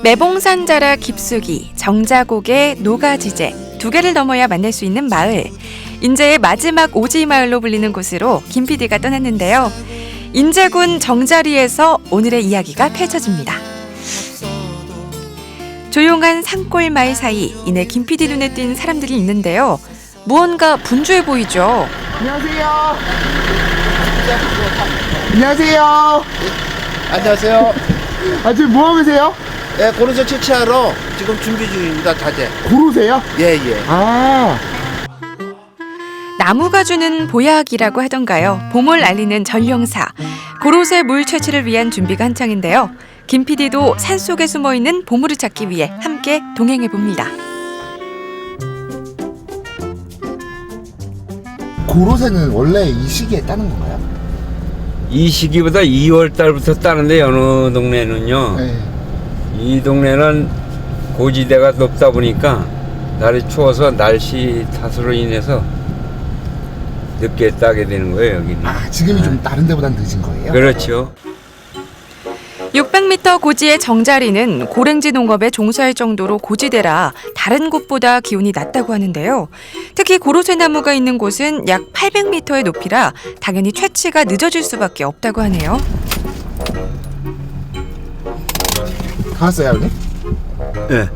매봉산 자락 깊숙이, 정자곡의 노가지제 두 개를 넘어야 만날 수 있는 마을. 인제의 마지막 오지 마을로 불리는 곳으로 김 PD가 떠났는데요. 인제군 정자리에서 오늘의 이야기가 펼쳐집니다. 조용한 산골 마을 사이 이내 김 PD 눈에 띈 사람들이 있는데요. 무언가 분주해 보이죠. 안녕하세요. 안녕하세요. 안녕하세요. 지금 뭐 하고 계세요? 네, 고로쇠 채취하러 지금 준비 중입니다. 자재. 고로쇠요? 예, 예. 나무가 주는 보약이라고 하던가요. 봄을 알리는 전령사. 고로쇠 물 채취를 위한 준비가 한창인데요. 김 PD도 산속에 숨어있는 보물을 찾기 위해 함께 동행해봅니다. 고로쇠는 원래 이 시기에 따는 건가요? 이 시기보다 2월 달부터 따는데 어느 동네는요. 네. 이 동네는 고지대가 높다 보니까 날이 추워서 날씨 탓으로 인해서 늦게 따게 되는 거예요, 여기는. 지금이 좀 다른 데보단 늦은 거예요? 그렇죠. 600m 고지의 정자리는 고랭지 농업에 종사할 정도로 고지대라 다른 곳보다 기온이 낮다고 하는데요. 특히 고로쇠 나무가 있는 곳은 약 800m의 높이라 당연히 채취가 늦어질 수밖에 없다고 하네요. 다 왔어요, 형님? 네.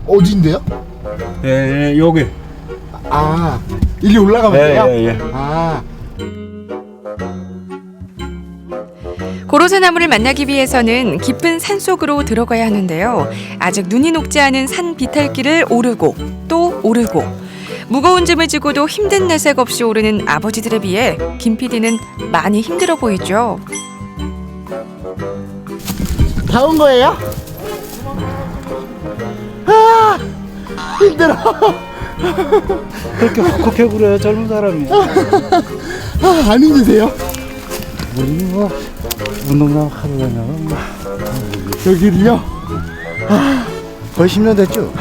어딘데요? 예, 여기. 일리 올라가면 돼요? 예. 고로쇠 나무를 만나기 위해서는 깊은 산속으로 들어가야 하는데요. 아직 눈이 녹지 않은 산 비탈길을 오르고 또 오르고 무거운 짐을 지고도 힘든 내색 없이 오르는 아버지들에 비해 김 PD는 많이 힘들어 보이죠. 다 온 거예요? 힘들어. 그렇게 헉헉해 그래 젊은 사람이. 안 힘드세요? 우리는 뭐 운동장 하루 다녀. 여기를요? 거의 10년 됐죠.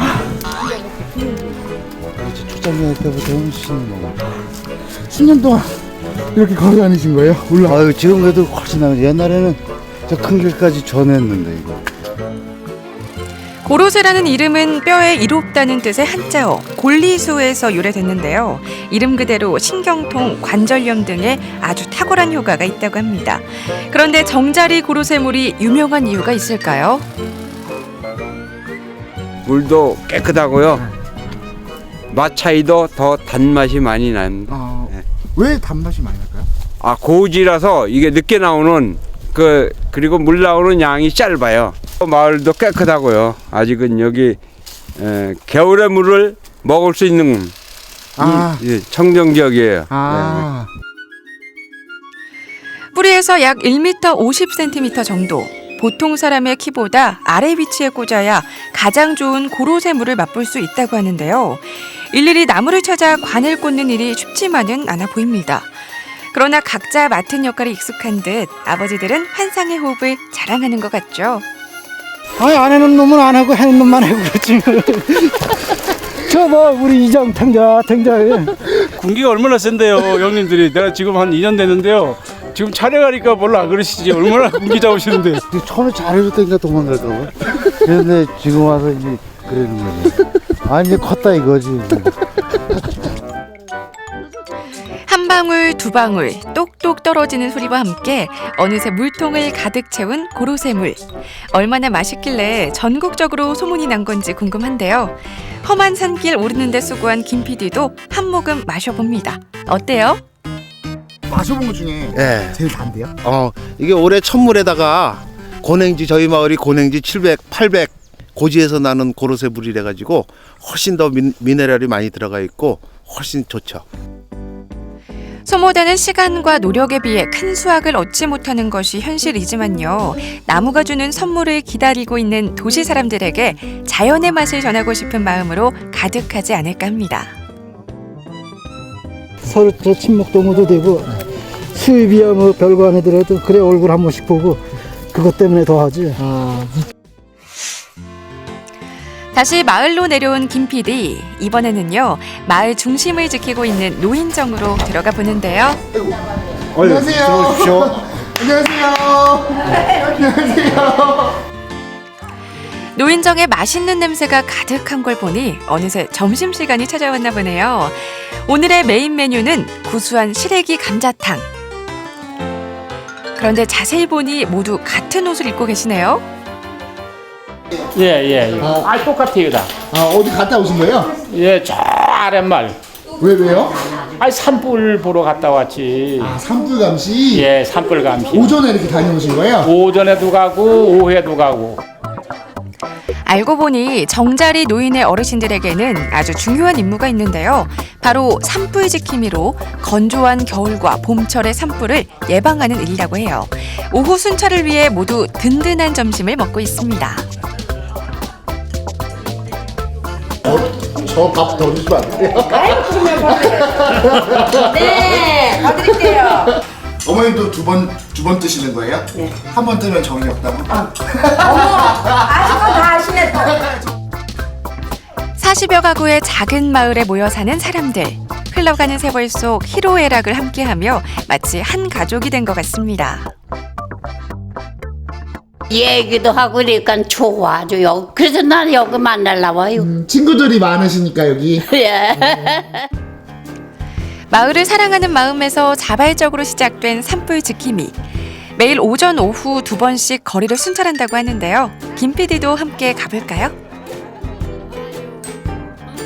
초창기 때부터 쉬는 거. 10년 동안 이렇게 걸어 다니신 거예요? 아유 지금 그래도 훨씬 나. 옛날에는 저 큰 길까지 전했는데 이거. 고로쇠라는 이름은 뼈에 이롭다는 뜻의 한자어 골리수에서 유래됐는데요. 이름 그대로 신경통, 관절염 등에 아주 탁월한 효과가 있다고 합니다. 그런데 정자리 고로쇠물이 유명한 이유가 있을까요? 물도 깨끗하고요. 맛 차이도 더 단맛이 많이 납니다. 왜 단맛이 많이 날까요? 고지라서 이게 늦게 나오는 그리고 물 나오는 양이 짧아요. 마을도 깨끗하고요. 아직은 여기 겨울의 물을 먹을 수 있는 청정 지역이에요. 뿌리에서 약 1m 50cm 정도. 보통 사람의 키보다 아래 위치에 꽂아야 가장 좋은 고로쇠물을 맛볼 수 있다고 하는데요. 일일이 나무를 찾아 관을 꽂는 일이 쉽지만은 않아 보입니다. 그러나 각자 맡은 역할이 익숙한 듯 아버지들은 환상의 호흡을 자랑하는 것 같죠. 아니 안 해는 놈은 안 하고 해는 놈만 하고 그렇지. 저 뭐 우리 이장 탱자. 군기가 얼마나 센데요, 형님들이. 내가 지금 한 2년 됐는데요. 지금 촬영하니까 몰라 그러시지. 얼마나 군기 잡으시는데. 처음에 잘해줬다니까 도망갈까봐. 그런데 지금 와서 이제 그러는 거지. 이제 컸다 이거지. 한 방울 두 방울 똑똑 떨어지는 소리와 함께 어느새 물통을 가득 채운 고로쇠물. 얼마나 맛있길래 전국적으로 소문이 난 건지 궁금한데요. 험한 산길 오르는 데 수고한 김 PD도 한 모금 마셔봅니다. 어때요? 마셔본 것 중에 예. 제일 단데요? 이게 올해 천물에다가 고냉지, 저희 마을이 고냉지 700, 800 고지에서 나는 고로쇠 물이래 가지고 훨씬 더 미네랄이 많이 들어가 있고 훨씬 좋죠. 소모되는 시간과 노력에 비해 큰 수확을 얻지 못하는 것이 현실이지만요. 나무가 주는 선물을 기다리고 있는 도시 사람들에게 자연의 맛을 전하고 싶은 마음으로 가득하지 않을까 합니다. 서로 저 친목도모도 되고 수입이야 뭐 별거 아니더라도 그래 얼굴 한 번씩 보고 그것 때문에 더 하지. 다시 마을로 내려온 김 PD. 이번에는요. 마을 중심을 지키고 있는 노인정으로 들어가 보는데요. 안녕하세요. 들어오십시오. 안녕하세요. 안녕하세요. 노인정에 맛있는 냄새가 가득한 걸 보니 어느새 점심시간이 찾아왔나 보네요. 오늘의 메인 메뉴는 구수한 시래기 감자탕. 그런데 자세히 보니 모두 같은 옷을 입고 계시네요. 예. 똑같아요, 다. 어디 갔다 오신 거예요? 예, 저 아랫말. 왜요? 산불 보러 갔다 왔지. 산불 감시. 예, 산불 감시. 오전에 이렇게 다녀오신 거예요? 오전에도 가고 오후에도 가고. 알고 보니 정자리 노인의 어르신들에게는 아주 중요한 임무가 있는데요. 바로 산불 지킴이로 건조한 겨울과 봄철의 산불을 예방하는 일이라고 해요. 오후 순찰을 위해 모두 든든한 점심을 먹고 있습니다. 저 밥 더 주시면 안 돼요? 네, 봐드릴게요. 어머님도 두 번 뜨시는 거예요? 네. 한 번 뜨면 정이 없다고? 아시고 다 아시네 또. 40여 가구의 작은 마을에 모여 사는 사람들. 흘러가는 세월 속 희로애락을 함께하며 마치 한 가족이 된 것 같습니다. 얘기도 하고 그러니까 좋아져요. 그래서 난 여기 만나려고 와요. 친구들이 많으시니까 여기. 예. 마을을 사랑하는 마음에서 자발적으로 시작된 산불 지킴이. 매일 오전 오후 2번씩 거리를 순찰한다고 하는데요. 김 PD도 함께 가볼까요?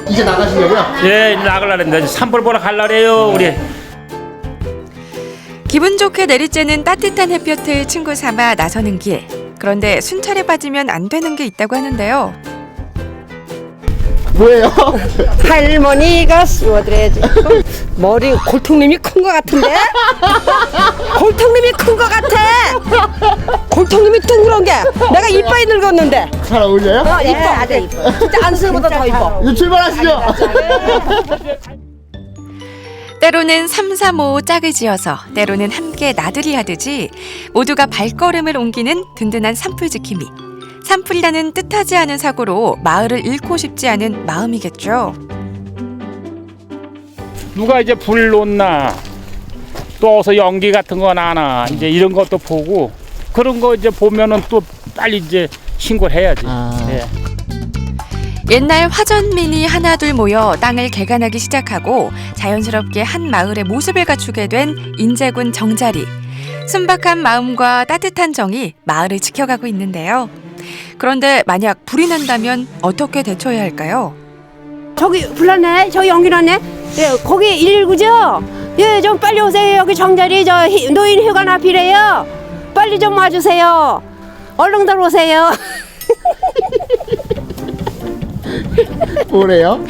이제 나가시려고요? 예, 나가려는데 산불 보러 갈라래요, 우리. 기분 좋게 내리쬐는 따뜻한 햇볕을 친구 삼아 나서는 길. 그런데 순찰에 빠지면 안 되는 게 있다고 하는데요. 뭐예요? 할머니가 씌워드려야지. 머리 골통님이 큰 것 같은데? 골통님이 큰 것 같아. 골통님이 둥그런 게 내가 이빨이 늙었는데. 잘 어울려요? 이뻐. 아주 이뻐. 진짜 안쓰보다 더 이뻐. 이제 출발하시죠. 때로는 3, 3, 5 짝을 지어서 때로는 함께 나들이 하듯이 모두가 발걸음을 옮기는 든든한 산불 지킴이. 산불이라는 뜻하지 않은 사고로 마을을 잃고 싶지 않은 마음이겠죠. 누가 이제 불 놓나 또 어서 연기 같은 거 나나 이제 이런 것도 보고 그런 거 이제 보면은 또 빨리 이제 신고를 해야지. 예. 옛날 화전민이 하나둘 모여 땅을 개간하기 시작하고 자연스럽게 한 마을의 모습을 갖추게 된 인제군 정자리. 순박한 마음과 따뜻한 정이 마을을 지켜가고 있는데요. 그런데 만약 불이 난다면 어떻게 대처해야 할까요? 저기 불났네. 저기 연기 났네. 예, 거기 119죠? 예, 좀 빨리 오세요. 여기 정자리 노인 휴관 앞이래요. 빨리 좀 와주세요. 얼른들 오세요. 뭐래요?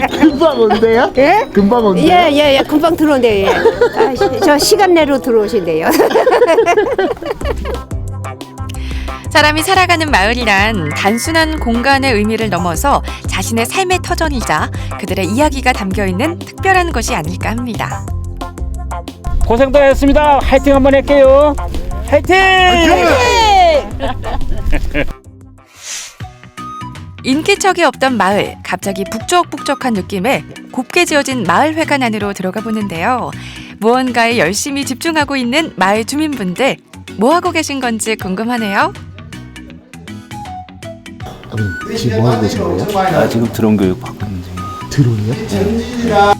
금방 온대요? 예? 금방 온대요? 예, 금방 들어온대요. 예. 저 시간 내로 들어오신대요. 사람이 살아가는 마을이란 단순한 공간의 의미를 넘어서 자신의 삶의 터전이자 그들의 이야기가 담겨있는 특별한 것이 아닐까 합니다. 고생도 했습니다. 화이팅 한번 할게요. 화이팅! 인기척이 없던 마을, 갑자기 북적북적한 느낌에 곱게 지어진 마을회관 안으로 들어가 보는데요. 무언가에 열심히 집중하고 있는 마을 주민분들, 뭐하고 계신 건지 궁금하네요. 지금 뭐 하고 계신 거예요? 지금 드론 교육 받고 있는 중이에요. 드론이요?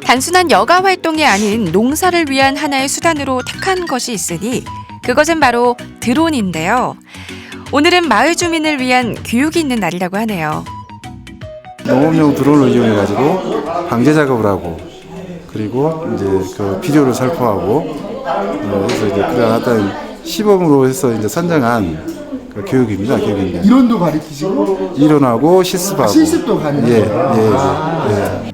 단순한 여가 활동이 아닌 농사를 위한 하나의 수단으로 택한 것이 있으니 그것은 바로 드론인데요. 오늘은 마을 주민을 위한 교육이 있는 날이라고 하네요. 농업용 드론을 이용해가지고 방제 작업을 하고 그리고 이제 그 비료를 살포하고 그래서 이제 그런 어떤 시범으로 해서 이제 선정한 그 교육입니다. 교육인데 이론도 가르치시고 이론하고 실습하고 실습도 가능해요? 예.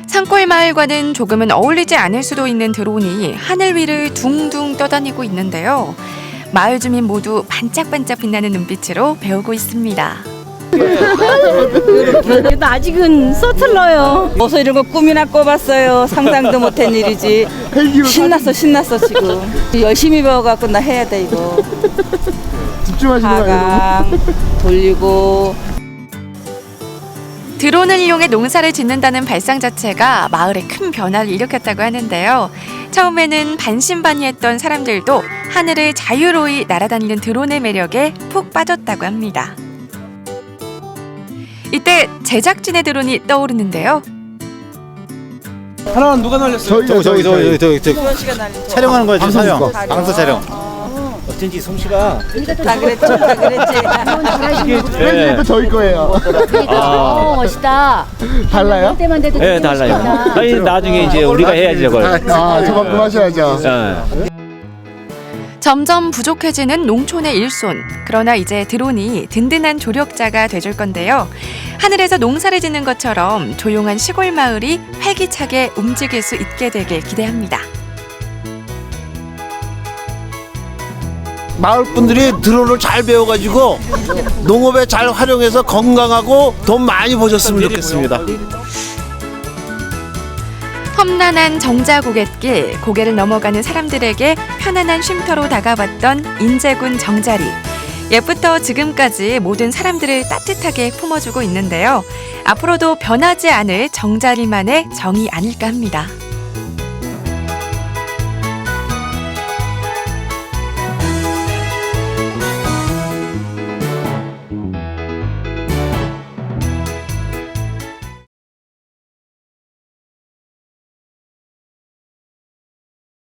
산골 마을과는 조금은 어울리지 않을 수도 있는 드론이 하늘 위를 둥둥 떠다니고 있는데요. 마을 주민 모두 반짝반짝 빛나는 눈빛으로 배우고 있습니다. 그래도 아직은 서툴러요. 어서 이런 거 꿈이나 꿔봤어요. 상상도 못한 일이지. 신났어 지금. 열심히 배워갖고 나 해야 돼 이거. 집중하시는 거예요? 하강 돌리고 드론을 이용해 농사를 짓는다는 발상 자체가 마을에 큰 변화를 일으켰다고 하는데요. 처음에는 반신반의했던 사람들도 하늘을 자유로이 날아다니는 드론의 매력에 푹 빠졌다고 합니다. 이때 제작진의 드론이 떠오르는데요. 하나는 누가 날렸어요? 저기 수원 씨가 날린 촬영하는 거예요, 지금 촬영. 방송 촬영. 어쩐지 솜씨가 다 그랬지. 네. 저희 거예요. 멋있다. 달라요? 때만 돼도 네, 달라요. 아니 나중에 이제 우리가 해야지 저걸. 저만큼 하셔야죠. 네. 점점 부족해지는 농촌의 일손. 그러나 이제 드론이 든든한 조력자가 돼줄 건데요. 하늘에서 농사를 짓는 것처럼 조용한 시골 마을이 활기차게 움직일 수 있게 되길 기대합니다. 마을 분들이 드론을 잘 배워가지고 농업에 잘 활용해서 건강하고 돈 많이 버셨으면 좋겠습니다. 험난한 정자 고갯길, 고개를 넘어가는 사람들에게 편안한 쉼터로 다가왔던 인제군 정자리. 옛부터 지금까지 모든 사람들을 따뜻하게 품어주고 있는데요. 앞으로도 변하지 않을 정자리만의 정이 아닐까 합니다.